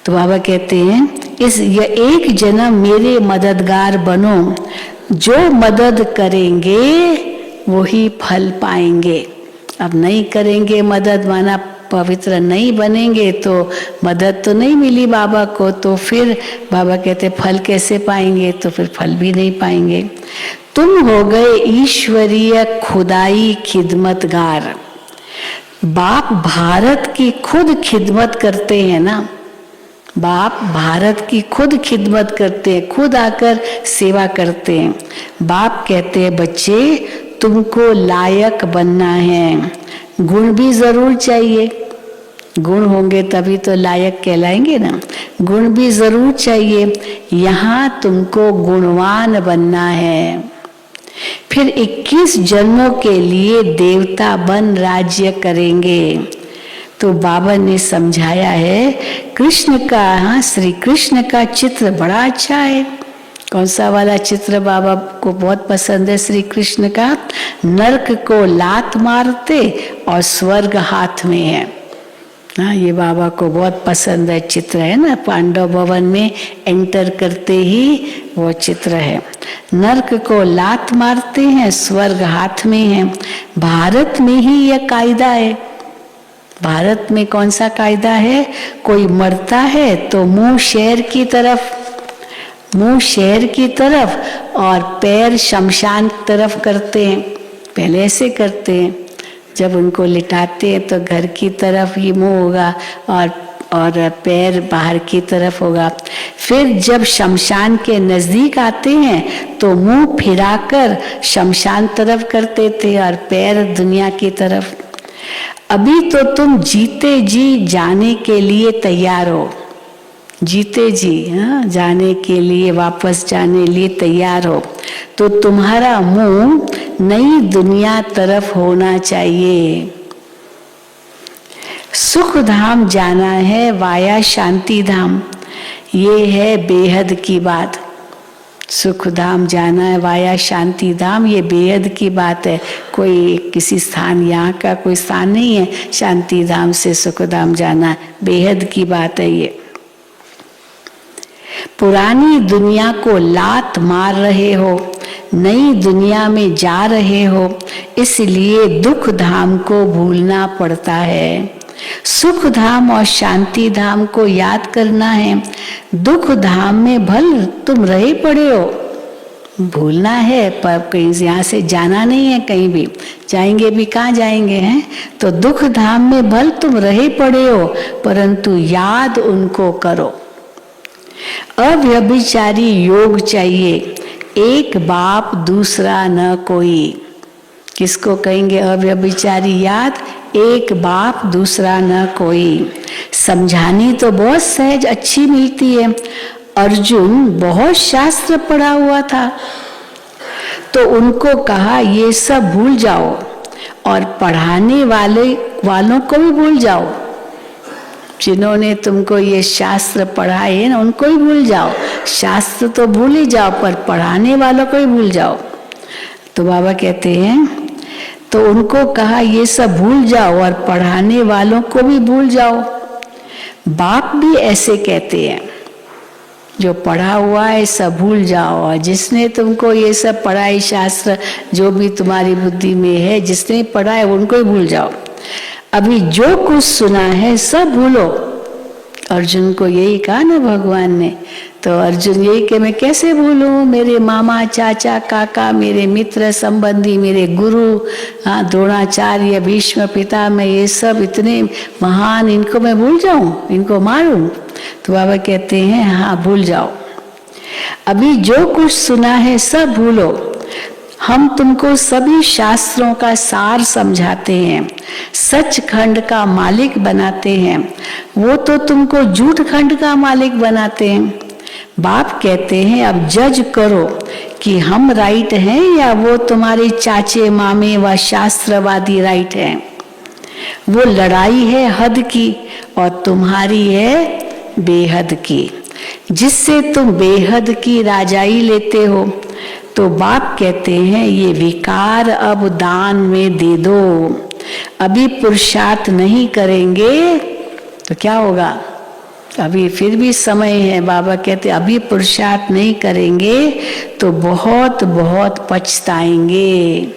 तो बाबा कहते हैं यह एक जन्म मेरे मददगार बनो। जो मदद करेंगे वही फल पाएंगे। अब नहीं करेंगे मदद, माना पवित्र नहीं बनेंगे तो मदद तो नहीं मिली बाबा को, तो फिर बाबा कहते फल कैसे पाएंगे? तो फिर फल भी नहीं पाएंगे। तुम हो गए ईश्वरीय खुदाई खिदमतगार। बाप भारत की खुद खिदमत करते हैं ना, बाप भारत की खुद खिदमत करते हैं, खुद आकर सेवा करते हैं। बाप कहते हैं बच्चे तुमको लायक बनना है। गुण भी जरूर चाहिए, गुण होंगे तभी तो लायक कहलाएंगे ना। गुण भी जरूर चाहिए। यहाँ तुमको गुणवान बनना है। फिर 21 जन्मों के लिए देवता बन राज्य करेंगे। तो बाबा ने समझाया है कृष्ण का, श्री कृष्ण का चित्र बड़ा अच्छा है। कौन सा वाला चित्र बाबा को बहुत पसंद है? श्री कृष्ण का नरक को लात मारते और स्वर्ग हाथ में है। हाँ, ये बाबा को बहुत पसंद है चित्र, है ना। पांडव भवन में एंटर करते ही वो चित्र है। नरक को लात मारते हैं, स्वर्ग हाथ में है। भारत में ही यह कायदा है। भारत में कौन सा कायदा है? कोई मरता है तो मुंह शहर की तरफ और पैर शमशान तरफ करते हैं। पहले ऐसे करते हैं, जब उनको लिटाते हैं तो घर की तरफ ही मुंह होगा और पैर बाहर की तरफ होगा। फिर जब शमशान के नजदीक आते हैं तो मुंह फिराकर शमशान तरफ करते थे और पैर दुनिया की तरफ। अभी तो तुम जीते जी जाने के लिए तैयार हो, जीते जी जाने के लिए, वापस जाने लिए तैयार हो, तो तुम्हारा मुंह नई दुनिया तरफ होना चाहिए। सुख धाम जाना है वाया शांति धाम, ये है बेहद की बात। सुख धाम जाना है वाया शांति धाम, ये बेहद की बात है। कोई किसी स्थान, यहाँ का कोई स्थान नहीं है। शांति धाम से सुख धाम जाना बेहद की बात है। ये पुरानी दुनिया को लात मार रहे हो, नई दुनिया में जा रहे हो, इसलिए दुख धाम को भूलना पड़ता है। सुख धाम और शांति धाम को याद करना है। दुख धाम में भल तुम रहे पड़े हो, भूलना है, पर कहीं यहाँ से जाना नहीं है, कहीं भी जाएंगे भी कहाँ जाएंगे हैं। तो दुख धाम में भल तुम रहे पड़े हो, परंतु याद उनको करो। अव्यभिचारी योग चाहिए, एक बाप दूसरा न कोई। किसको कहेंगे अव्यभिचारी याद? एक बाप दूसरा न कोई। समझानी तो बहुत सहज अच्छी मिलती है। अर्जुन बहुत शास्त्र पढ़ा हुआ था, तो उनको कहा ये सब भूल जाओ और पढ़ाने वालों को भी भूल जाओ। जिन्होंने तुमको ये शास्त्र पढ़ाए हैं ना, उनको ही भूल जाओ। शास्त्र तो भूल ही जाओ, पर पढ़ाने वालों को ही भूल जाओ। तो बाबा कहते हैं, तो उनको कहा ये सब भूल जाओ और पढ़ाने वालों को भी भूल जाओ। बाप भी ऐसे कहते हैं, जो पढ़ा हुआ है सब भूल जाओ, और जिसने तुमको ये सब पढ़ाई शास्त्र जो भी तुम्हारी बुद्धि में है, जिसने पढ़ा है उनको ही भूल जाओ। अभी जो कुछ सुना है सब भूलो। अर्जुन को यही कहा ना भगवान ने, तो अर्जुन यही कि मैं कैसे भूलूं? मेरे मामा चाचा काका, मेरे मित्र संबंधी, मेरे गुरु, हाँ द्रोणाचार्य भीष्म पिता, मैं ये सब इतने महान, इनको मैं भूल जाऊं, इनको मारूं? तो बाबा कहते हैं हाँ भूल जाओ। अभी जो कुछ सुना है सब भूलो। हम तुमको सभी शास्त्रों का सार समझाते हैं, सच खंड का मालिक बनाते हैं। वो तो तुमको झूठ खंड का मालिक बनाते हैं। बाप कहते हैं अब जज करो कि हम राइट हैं या वो तुम्हारे चाचे मामे व शास्त्रवादी राइट हैं। वो लड़ाई है हद की और तुम्हारी है बेहद की, जिससे तुम बेहद की राजाई लेते हो। तो बाप कहते हैं ये विकार अब दान में दे दो। अभी पुरुषार्थ नहीं करेंगे तो क्या होगा? अभी फिर भी समय है। बाबा कहते अभी पुरुषार्थ नहीं करेंगे तो बहुत बहुत पछताएंगे,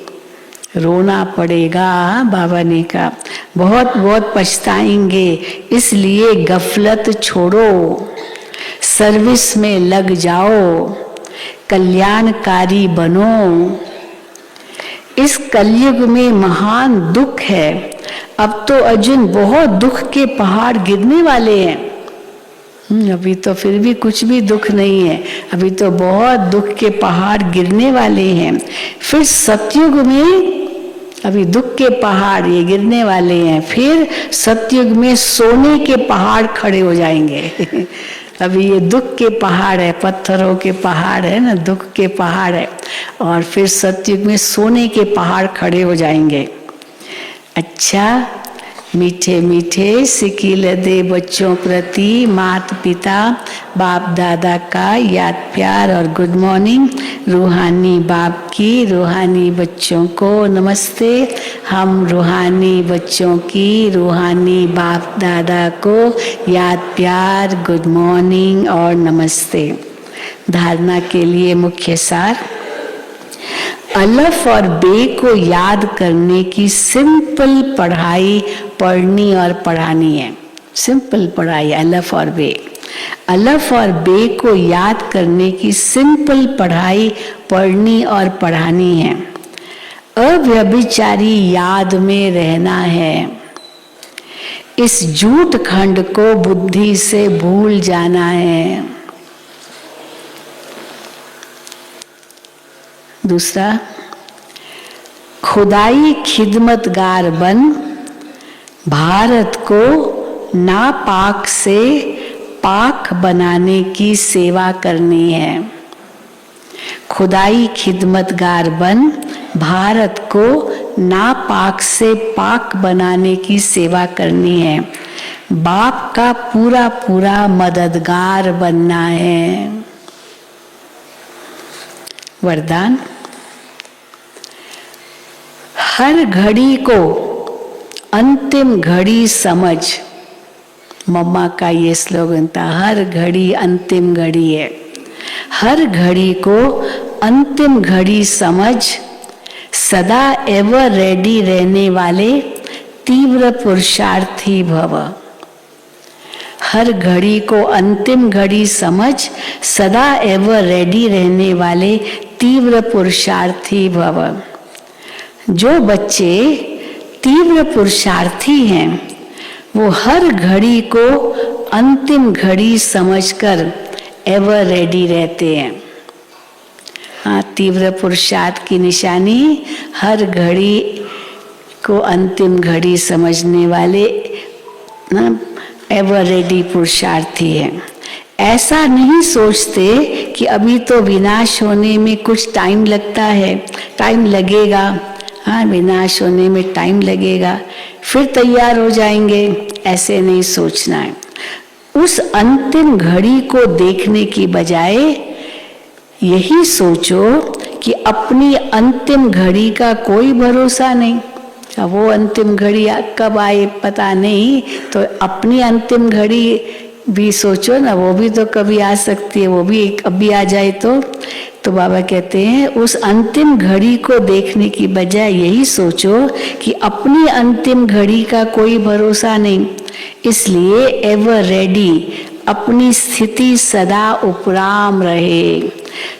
रोना पड़ेगा। बाबा ने कहा बहुत बहुत पछताएंगे। इसलिए गफलत छोड़ो, सर्विस में लग जाओ, कल्याणकारी बनो। इस कलयुग में महान दुख है। अब तो अर्जुन बहुत दुख के पहाड़ गिरने वाले हैं। अभी तो फिर भी कुछ भी दुख नहीं है, अभी तो बहुत दुख के पहाड़ गिरने वाले हैं। फिर सतयुग में अभी दुख के पहाड़ ये गिरने वाले हैं, फिर सतयुग में सोने के पहाड़ खड़े हो जाएंगे। अभी ये दुख के पहाड़ है, पत्थरों के पहाड़ है ना, दुख के पहाड़ है, और फिर सतयुग में सोने के पहाड़ खड़े हो जाएंगे। अच्छा, मीठे मीठे सिकील दे बच्चों प्रति माता पिता बाप दादा का याद प्यार और गुड मॉर्निंग। रूहानी बाप की रूहानी बच्चों को नमस्ते। हम रूहानी बच्चों की रूहानी बाप दादा को याद प्यार गुड मॉर्निंग और नमस्ते। धारणा के लिए मुख्य सार, अलफ और बे को याद करने की सिंपल पढ़ाई पढ़नी और पढ़ानी है। सिंपल पढ़ाई अलफ और बे। अलफ और बे को याद करने की सिंपल पढ़ाई पढ़नी और पढ़ानी है। अव्यभिचारी याद में रहना है। इस झूठ खंड को बुद्धि से भूल जाना है। दूसरा, खुदाई खिदमतगार बन भारत को नापाक से पाक बनाने की सेवा करनी है। खुदाई खिदमतगार बन भारत को नापाक से पाक बनाने की सेवा करनी है। बाप का पूरा पूरा मददगार बनना है। वरदान, हर घड़ी को अंतिम घड़ी समझ। मम्मा का ये स्लोगन था, हर घड़ी अंतिम घड़ी है। हर घड़ी को अंतिम घड़ी समझ, सदा एवर रेडी रहने वाले तीव्र पुरुषार्थी भव। हर घड़ी को अंतिम घड़ी समझ, सदा एवर रेडी रहने वाले तीव्र पुरुषार्थी भव। जो बच्चे तीव्र पुरुषार्थी हैं वो हर घड़ी को अंतिम घड़ी समझकर एवर रेडी रहते हैं। हाँ, तीव्र पुरुषार्थ की निशानी हर घड़ी को अंतिम घड़ी समझने वाले ना एवर रेडी पुरुषार्थी है। ऐसा नहीं सोचते कि अभी तो विनाश होने में कुछ टाइम लगता है, टाइम लगेगा, हाँ विनाश होने में टाइम लगेगा, फिर तैयार हो जाएंगे, ऐसे नहीं सोचना है। उस अंतिम घड़ी को देखने की बजाय यही सोचो कि अपनी अंतिम घड़ी का कोई भरोसा नहीं, अब वो अंतिम घड़ी कब आए पता नहीं, तो अपनी अंतिम घड़ी भी सोचो ना, वो भी तो कभी आ सकती है, वो भी कभी आ जाए तो बाबा कहते हैं उस अंतिम घड़ी को देखने की बजाय यही सोचो कि अपनी अंतिम घड़ी का कोई भरोसा नहीं, इसलिए एवर रेडी अपनी स्थिति सदा उपराम रहे।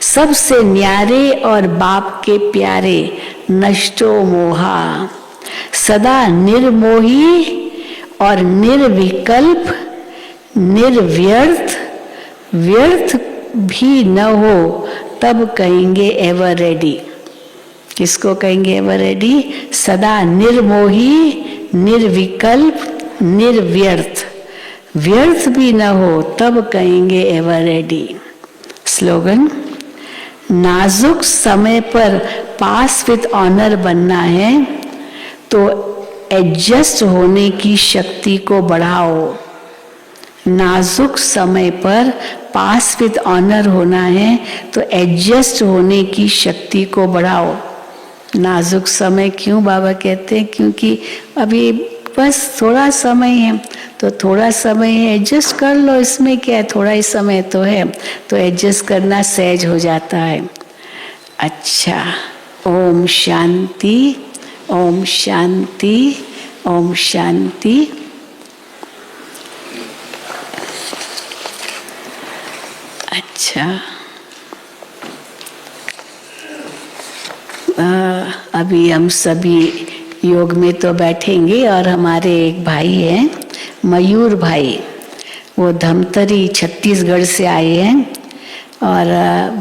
सबसे न्यारे और बाप के प्यारे नष्टो मोहा, सदा निर्मोही और निर्विकल्प निर्व्यर्थ, व्यर्थ भी न हो तब कहेंगे एवर रेडी। किसको कहेंगे एवर रेडी? सदा निर्मोही निर्विकल्प निर्व्यर्थ, व्यर्थ भी न हो तब कहेंगे एवर रेडी। स्लोगन, नाजुक समय पर पास विद ऑनर बनना है तो एडजस्ट होने की शक्ति को बढ़ाओ। नाजुक समय पर पास विद ऑनर होना है तो एडजस्ट होने की शक्ति को बढ़ाओ। नाजुक समय क्यों बाबा कहते हैं? क्योंकि अभी बस थोड़ा समय है, तो थोड़ा समय है, एडजस्ट कर लो, इसमें क्या है, थोड़ा ही समय तो है, तो एडजस्ट करना सहज हो जाता है। अच्छा, ओम शांति, ओम शांति, ओम शांति। अच्छा, अभी हम सभी योग में तो बैठेंगे और हमारे एक भाई हैं मयूर भाई, वो धमतरी छत्तीसगढ़ से आए हैं और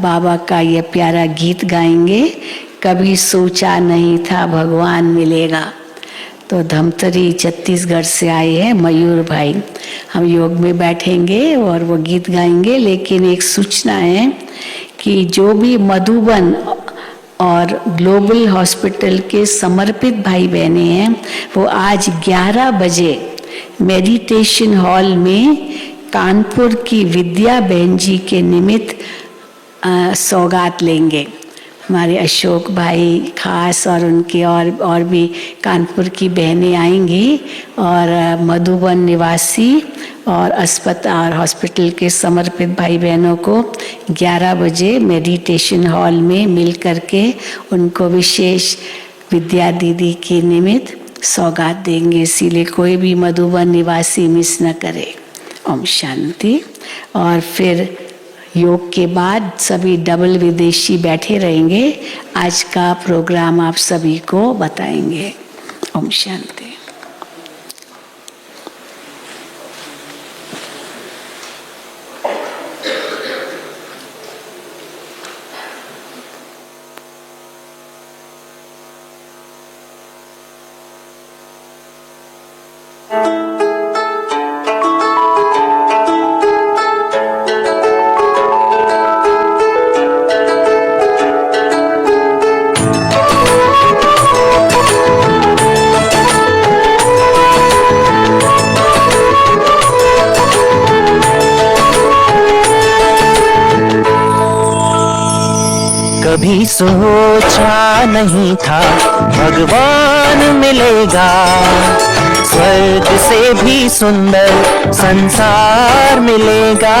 बाबा का ये प्यारा गीत गाएंगे, कभी सोचा नहीं था भगवान मिलेगा। तो धमतरी छत्तीसगढ़ से आए हैं मयूर भाई। हम योग में बैठेंगे और वो गीत गाएंगे, लेकिन एक सूचना है कि जो भी मधुबन और ग्लोबल हॉस्पिटल के समर्पित भाई बहने हैं वो आज 11 बजे मेडिटेशन हॉल में कानपुर की विद्या बहन जी के निमित्त सौगात लेंगे। हमारे अशोक भाई खास और उनके और भी कानपुर की बहनें आएंगी और मधुबन निवासी और अस्पताल हॉस्पिटल के समर्पित भाई बहनों को 11 बजे मेडिटेशन हॉल में मिल करके उनको विशेष विद्या दीदी के निमित्त सौगात देंगे, इसीलिए कोई भी मधुबन निवासी मिस न करे। ओम शांति। और फिर योग के बाद सभी डबल विदेशी बैठे रहेंगे, आज का प्रोग्राम आप सभी को बताएंगे। ओम शांति। कभी सोचा नहीं था भगवान मिलेगा, स्वर्ग से भी सुंदर संसार मिलेगा।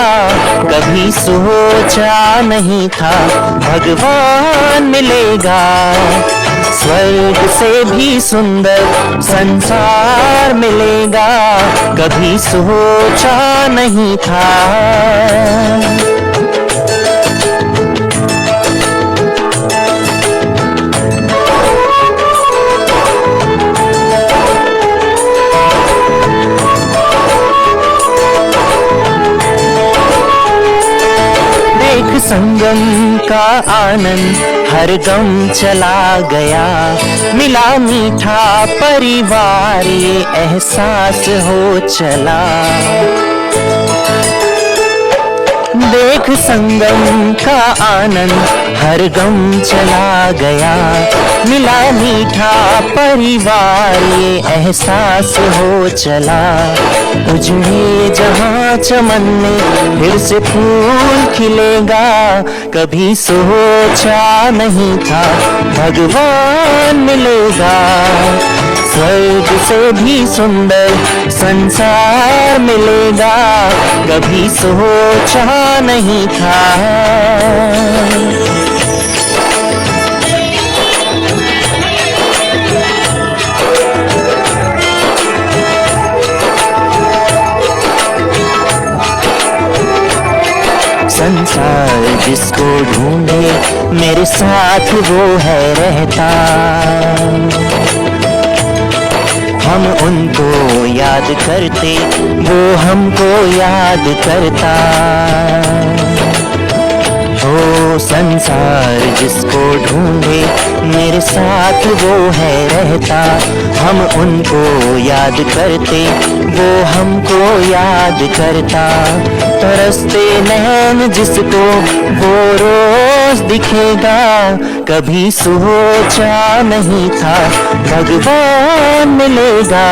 कभी सोचा नहीं था भगवान मिलेगा, स्वर्ग से भी सुंदर संसार मिलेगा। कभी सोचा नहीं था। संगम का आनंद हर गम चला गया, मिला मीठा परिवार ये एहसास हो चला। देख संगम का आनंद हर गम चला गया, मिला मीठा परिवार ये एहसास हो चला। उजड़े जहाँ चमन में फिर से फूल खिलेगा, कभी सोचा नहीं था भगवान मिलेगा। स्वर्ग से भी सुंदर संसार मिलेगा, कभी सोचा नहीं था। संसार जिसको ढूंढे मेरे साथ वो है रहता, हम उनको याद करते वो हमको याद करता। ओ संसार जिसको ढूंढे मेरे साथ वो है रहता, हम उनको याद करते वो हमको याद करता। तरसते नैन जिसको वो रोज दिखेगा, कभी सोचा नहीं था भगवान मिलेगा।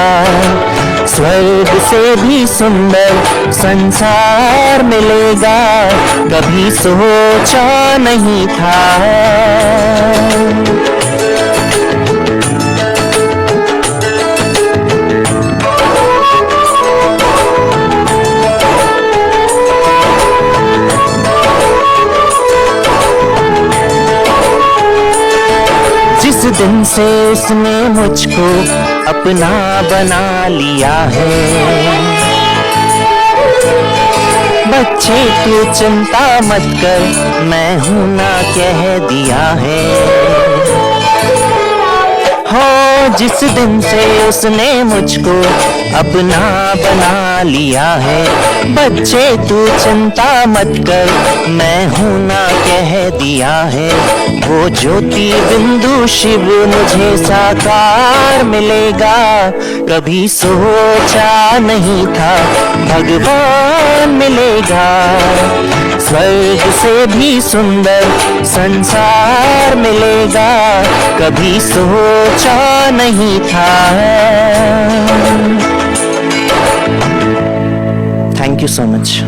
स्वर्ग से भी सुंदर संसार मिलेगा, कभी सोचा नहीं था। जिस दिन से उसने मुझको अपना बना लिया है, बच्चे तू चिंता मत कर मैं हूं ना कह दिया है। हो जिस दिन से उसने मुझको अपना बना लिया है, बच्चे तू चिंता मत कर मैं हूं ना कह दिया है। वो ज्योति बिंदु शिव मुझे साकार मिलेगा, कभी सोचा नहीं था भगवान मिलेगा। स्वर्ग से भी सुंदर संसार मिलेगा, कभी सोचा नहीं था। Thank you so much.